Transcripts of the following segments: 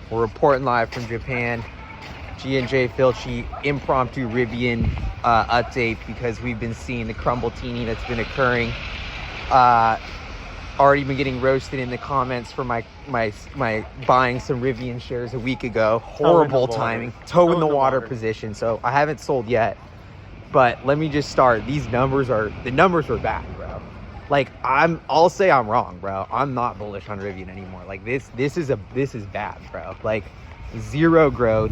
We're reporting live from Japan. Jfilche impromptu Rivian update because we've been seeing the crumble-teeny that's been occurring. Already been getting roasted in the comments for my buying some Rivian shares a week ago. Horrible timing. Toe in the water position. So I haven't sold yet. But let me just start. The numbers are bad, bro. Like I'll say I'm wrong, bro. I'm not bullish on Rivian anymore. Like this is bad, bro. Like zero growth,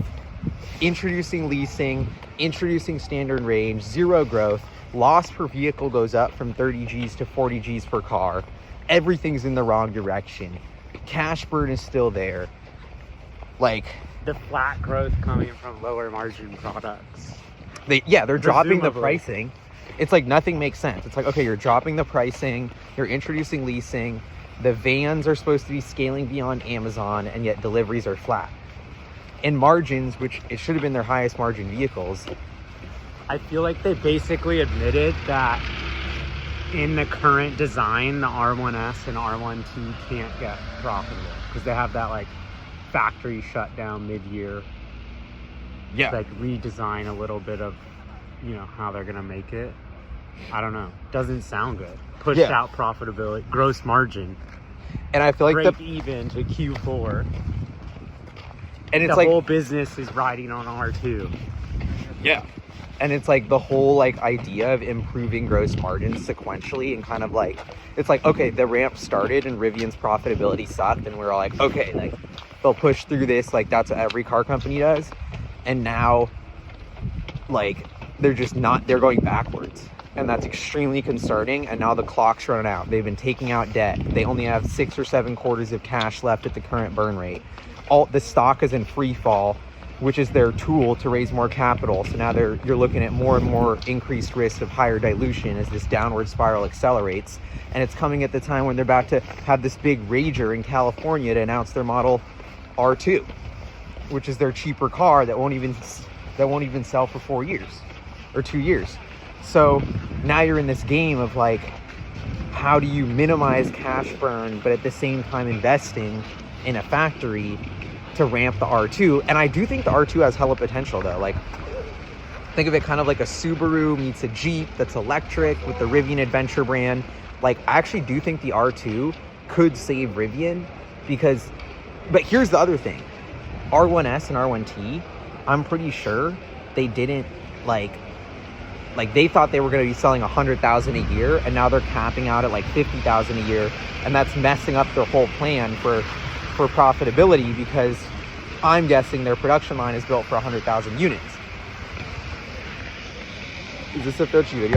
introducing leasing, introducing standard range, zero growth. Loss per vehicle goes up from 30 G's to 40 G's per car. Everything's in the wrong direction. Cash burn is still there. Like the flat growth coming from lower margin products. They're dropping the pricing. It's like nothing makes sense. It's like, okay, you're dropping the pricing, you're introducing leasing, the vans are supposed to be scaling beyond Amazon, and yet deliveries are flat. And margins, which it should have been their highest margin vehicles. I feel like they basically admitted that in the current design, the R1S and R1T can't get profitable because they have that like factory shutdown mid-year. Yeah. Like redesign a little bit of, how they're gonna make it. I don't know. Doesn't sound good. Pushed out profitability, gross margin. And I feel like break even to Q4. And it's the like whole business is riding on R2. Yeah. And it's like the whole like idea of improving gross margins sequentially and kind of like, it's like, okay, the ramp started and Rivian's profitability sucked and we're all like, okay, like they'll push through this. Like that's what every car company does. And now like, they're going backwards. And that's extremely concerning. And now the clock's running out. They've been taking out debt. They only have 6 or 7 quarters of cash left at the current burn rate. All the stock is in free fall, which is their tool to raise more capital. So now you're looking at more and more increased risk of higher dilution as this downward spiral accelerates. And it's coming at the time when they're about to have this big rager in California to announce their model R2, which is their cheaper car that won't even sell for 4 years or 2 years. So now you're in this game of like, how do you minimize cash burn, but at the same time investing in a factory to ramp the R2? And I do think the R2 has hella potential though. Like, think of it kind of like a Subaru meets a Jeep that's electric with the Rivian Adventure brand. Like, I actually do think the R2 could save Rivian but here's the other thing. R1S and R1T, I'm pretty sure they didn't like they thought they were going to be selling 100,000 a year, and now they're capping out at like 50,000 a year, and that's messing up their whole plan for profitability because I'm guessing their production line is built for 100,000 units. Is this a Jfilche video?